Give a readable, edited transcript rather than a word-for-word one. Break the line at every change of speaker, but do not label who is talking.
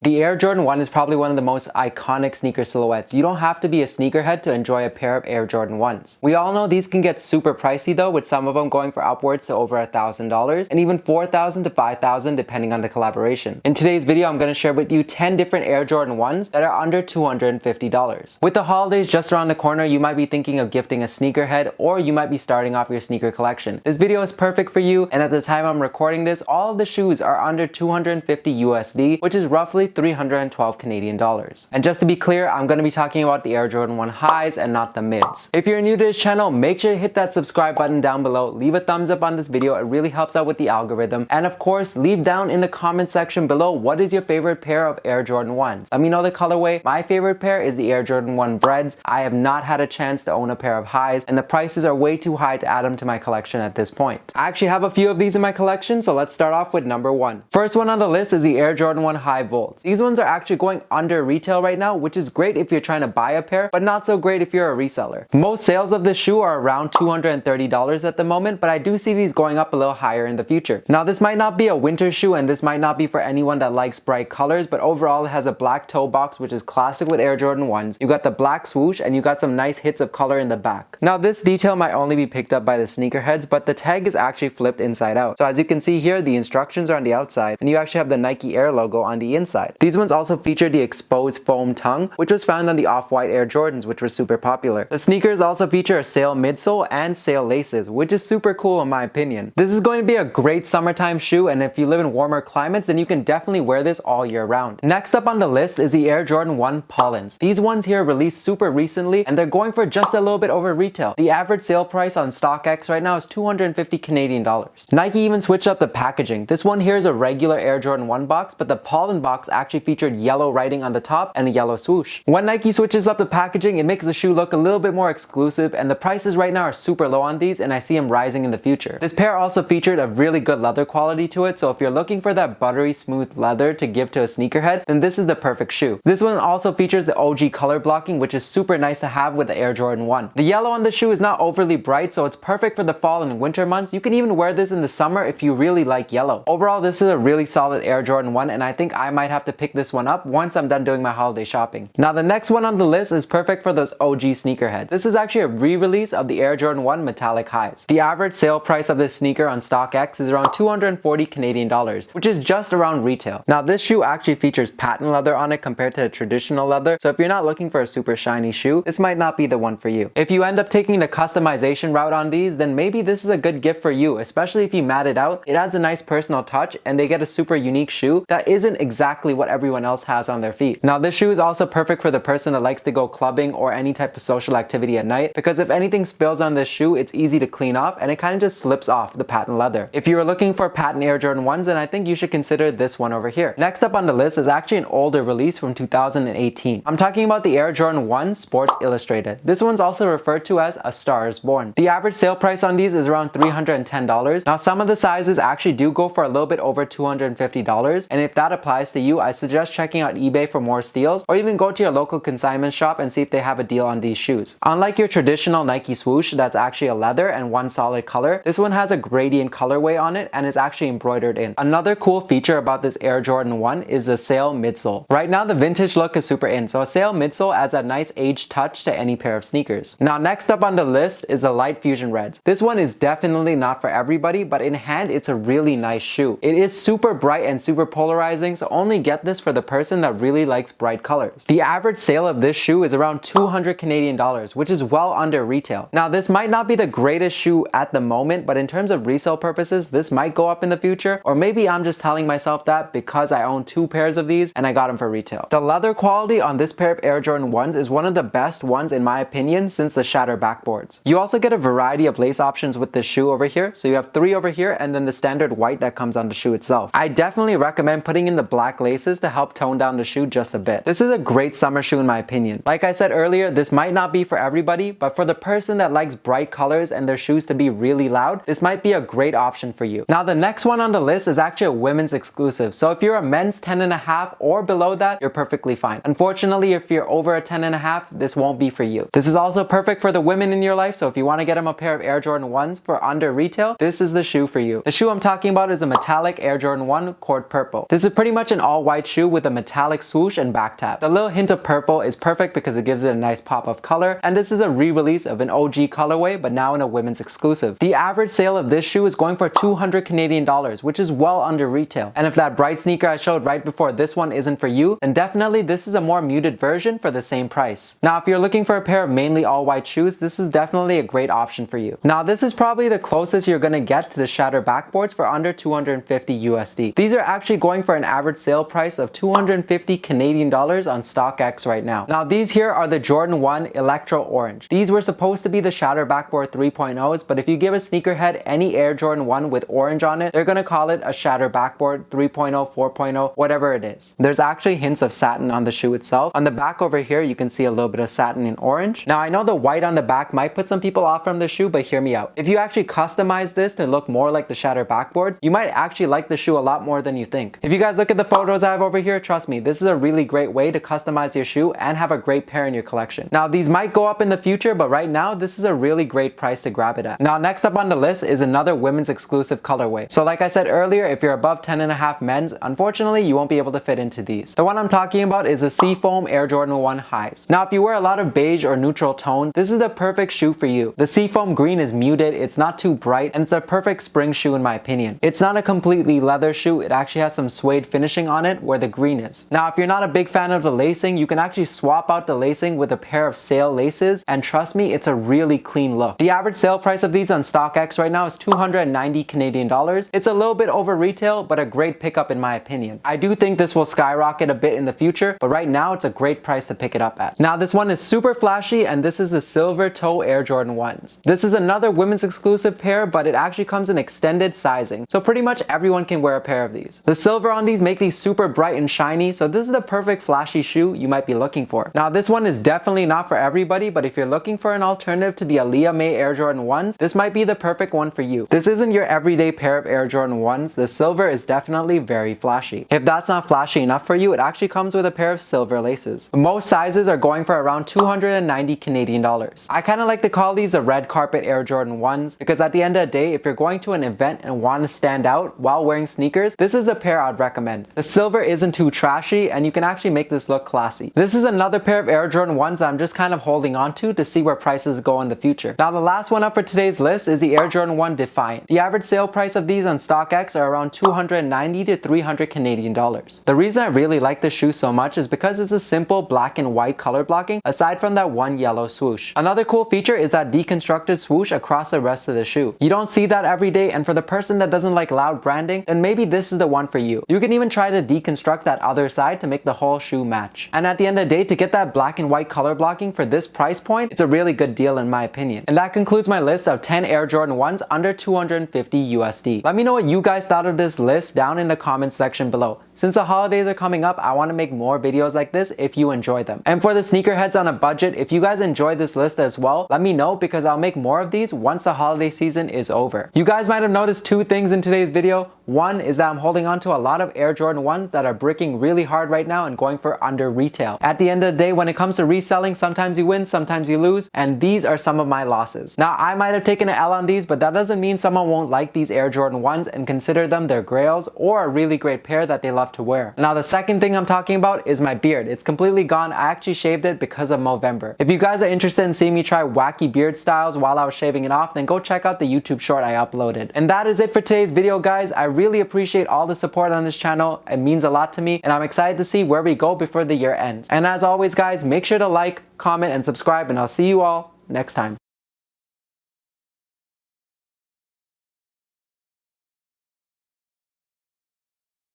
The Air Jordan 1 is probably one of the most iconic sneaker silhouettes. You don't have to be a sneakerhead to enjoy a pair of Air Jordan 1s. We all know these can get super pricey though, with some of them going for upwards to over $1,000 and even $4,000 to $5,000 depending on the collaboration. In today's video, I'm going to share with you 10 different Air Jordan 1s that are under $250. With the holidays just around the corner, you might be thinking of gifting a sneakerhead, or you might be starting off your sneaker collection. This video is perfect for you, and at the time I'm recording this, all of the shoes are under 250 USD, which is roughly 312 Canadian dollars. And just to be clear, I'm going to be talking about the Air Jordan 1 highs and not the mids. If you're new to this channel, make sure to hit that subscribe button down below, leave a thumbs up on this video, it really helps out with the algorithm, and of course, leave down in the comment section below what is your favorite pair of Air Jordan 1s. Let me know the colorway. My favorite pair is the Air Jordan 1 Breads. I have not had a chance to own a pair of highs, and the prices are way too high to add them to my collection at this point. I actually have a few of these in my collection, so let's start off with number 1. First one on the list is the Air Jordan 1 High Volts. These ones are actually going under retail right now, which is great if you're trying to buy a pair, but not so great if you're a reseller. Most sales of this shoe are around $230 at the moment, but I do see these going up a little higher in the future. Now, this might not be a winter shoe, and this might not be for anyone that likes bright colors, but overall it has a black toe box, which is classic with Air Jordan 1s. You got the black swoosh, and you got some nice hits of color in the back. Now, this detail might only be picked up by the sneakerheads, but the tag is actually flipped inside out. So as you can see here, the instructions are on the outside, and you actually have the Nike Air logo on the inside. These ones also feature the exposed foam tongue, which was found on the off-white Air Jordans, which were super popular. The sneakers also feature a sail midsole and sail laces, which is super cool in my opinion. This is going to be a great summertime shoe, and if you live in warmer climates, then you can definitely wear this all year round. Next up on the list is the Air Jordan 1 Pollens. These ones here released super recently, and they're going for just a little bit over retail. The average sale price on StockX right now is 250 Canadian dollars. Nike even switched up the packaging. This one here is a regular Air Jordan 1 box, but the Pollen box actually featured yellow writing on the top and a yellow swoosh. When Nike switches up the packaging, it makes the shoe look a little bit more exclusive, and the prices right now are super low on these, and I see them rising in the future. This pair also featured a really good leather quality to it, so if you're looking for that buttery smooth leather to give to a sneakerhead, then this is the perfect shoe. This one also features the OG color blocking, which is super nice to have with the Air Jordan 1. The yellow on the shoe is not overly bright, so it's perfect for the fall and winter months. You can even wear this in the summer if you really like yellow. Overall, this is a really solid Air Jordan 1, and I think I might have to pick this one up once I'm done doing my holiday shopping. Now, the next one on the list is perfect for those OG sneakerheads. This is actually a re-release of the Air Jordan 1 Metallic Highs. The average sale price of this sneaker on StockX is around 240 Canadian dollars, which is just around retail. Now, this shoe actually features patent leather on it compared to the traditional leather, so if you're not looking for a super shiny shoe, this might not be the one for you. If you end up taking the customization route on these, then maybe this is a good gift for you, especially if you mat it out. It adds a nice personal touch, and they get a super unique shoe that isn't exactly what everyone else has on their feet. Now, this shoe is also perfect for the person that likes to go clubbing or any type of social activity at night, because if anything spills on this shoe, it's easy to clean off and it kind of just slips off the patent leather. If you are looking for patent Air Jordan 1s, then I think you should consider this one over here. Next up on the list is actually an older release from 2018. I'm talking about the Air Jordan 1 Sports Illustrated. This one's also referred to as A Star Is Born. The average sale price on these is around $310. Now, some of the sizes actually do go for a little bit over $250, and if that applies to you, I suggest checking out eBay for more steals, or even go to your local consignment shop and see if they have a deal on these shoes. Unlike your traditional Nike swoosh that's actually a leather and one solid color, this one has a gradient colorway on it and is actually embroidered in. Another cool feature about this Air Jordan 1 is the sail midsole. Right now, the vintage look is super in, so a sail midsole adds a nice aged touch to any pair of sneakers. Now, next up on the list is the Light Fusion Reds. This one is definitely not for everybody, but in hand, it's a really nice shoe. It is super bright and super polarizing, so only get this for the person that really likes bright colors. The average sale of this shoe is around 200 Canadian dollars, which is well under retail. Now, this might not be the greatest shoe at the moment, but in terms of resale purposes, this might go up in the future, or maybe I'm just telling myself that because I own 2 pairs of these and I got them for retail. The leather quality on this pair of Air Jordan 1s is one of the best ones in my opinion since the shatter backboards. You also get a variety of lace options with this shoe over here, so you have 3 over here and then the standard white that comes on the shoe itself. I definitely recommend putting in the black laces to help tone down the shoe just a bit. This is a great summer shoe in my opinion. Like I said earlier, this might not be for everybody, but for the person that likes bright colors and their shoes to be really loud, this might be a great option for you. Now, the next one on the list is actually a women's exclusive, so if you're a men's 10.5 or below that, you're perfectly fine. Unfortunately, if you're over a 10.5, this won't be for you. This is also perfect for the women in your life, so if you want to get them a pair of Air Jordan 1s for under retail, this is the shoe for you. The shoe I'm talking about is a metallic Air Jordan 1 Cord Purple. This is pretty much an all white shoe with a metallic swoosh and back tab. The little hint of purple is perfect because it gives it a nice pop of color, and this is a re-release of an OG colorway but now in a women's exclusive. The average sale of this shoe is going for 200 Canadian dollars, which is well under retail. And if that bright sneaker I showed right before this one isn't for you, then definitely this is a more muted version for the same price. Now if you're looking for a pair of mainly all white shoes, this is definitely a great option for you. Now this is probably the closest you're gonna get to the Shatter backboards for under 250 USD. These are actually going for an average sale price of 250 Canadian dollars on StockX right now. Now these here are the Jordan 1 Electro Orange. These were supposed to be the Shatter backboard 3.0s, but if you give a sneakerhead any Air Jordan 1 with orange on it, they're gonna call it a Shatter backboard 3.0, 4.0, whatever it is. There's actually hints of satin on the shoe itself. On the back over here, you can see a little bit of satin in orange. Now I know the white on the back might put some people off from the shoe, but hear me out. If you actually customize this to look more like the Shatter backboards, you might actually like the shoe a lot more than you think. If you guys look at the photos I have over here, trust me, this is a really great way to customize your shoe and have a great pair in your collection. Now these might go up in the future, but right now this is a really great price to grab it at. Now next up on the list is another women's exclusive colorway. So like I said earlier, if you're above 10.5 men's, unfortunately you won't be able to fit into these. The one I'm talking about is the Seafoam Air Jordan 1 Highs. Now if you wear a lot of beige or neutral tones, this is the perfect shoe for you. The Seafoam green is muted, it's not too bright, and it's a perfect spring shoe in my opinion. It's not a completely leather shoe, it actually has some suede finishing on it where the green is. Now if you're not a big fan of the lacing, you can actually swap out the lacing with a pair of sail laces, and trust me, it's a really clean look. The average sale price of these on StockX right now is 290 Canadian dollars. It's a little bit over retail, but a great pickup in my opinion. I do think this will skyrocket a bit in the future, but right now it's a great price to pick it up at. Now this one is super flashy, and this is the Silver Toe Air Jordan 1s. This is another women's exclusive pair, but it actually comes in extended sizing, so pretty much everyone can wear a pair of these. The silver on these make these super bright and shiny, so this is the perfect flashy shoe you might be looking for. Now this one is definitely not for everybody, but if you're looking for an alternative to the Aaliyah May Air Jordan 1s, this might be the perfect one for you. This isn't your everyday pair of Air Jordan 1s, the silver is definitely very flashy. If that's not flashy enough for you, it actually comes with a pair of silver laces. Most sizes are going for around 290 Canadian dollars. I kind of like to call these the red carpet Air Jordan 1s because at the end of the day, if you're going to an event and want to stand out while wearing sneakers, this is the pair I'd recommend. The silver isn't too trashy and you can actually make this look classy. This is another pair of Air Jordan 1s that I'm just kind of holding on to see where prices go in the future. Now the last one up for today's list is the Air Jordan 1 Defiant. The average sale price of these on StockX are around 290 to 300 Canadian dollars. The reason I really like this shoe so much is because it's a simple black and white color blocking aside from that one yellow swoosh. Another cool feature is that deconstructed swoosh across the rest of the shoe. You don't see that every day, and for the person that doesn't like loud branding, then maybe this is the one for you. You can even try to deconstruct that other side to make the whole shoe match. And at the end of the day, to get that black and white color blocking for this price point, it's a really good deal in my opinion. And that concludes my list of 10 Air Jordan 1s under 250 USD. Let me know what you guys thought of this list down in the comments section below. Since the holidays are coming up, I want to make more videos like this if you enjoy them. And for the sneakerheads on a budget, if you guys enjoy this list as well, let me know because I'll make more of these once the holiday season is over. You guys might have noticed two things in today's video. One is that I'm holding on to a lot of Air Jordan 1s that are bricking really hard right now and going for under retail. At the end of the day, when it comes to reselling, sometimes you win, sometimes you lose, and these are some of my losses. Now, I might have taken an L on these, but that doesn't mean someone won't like these Air Jordan 1s and consider them their grails or a really great pair that they love to wear. Now, the second thing I'm talking about is my beard. It's completely gone. I actually shaved it because of Movember. If you guys are interested in seeing me try wacky beard styles while I was shaving it off, then go check out the YouTube short I uploaded. And that is it for today's video, guys. I really appreciate all the support on this channel. It means a lot to me, and I'm excited to see where we go before the year ends. And as always, guys, make sure to like, comment, and subscribe, and I'll see you all next time.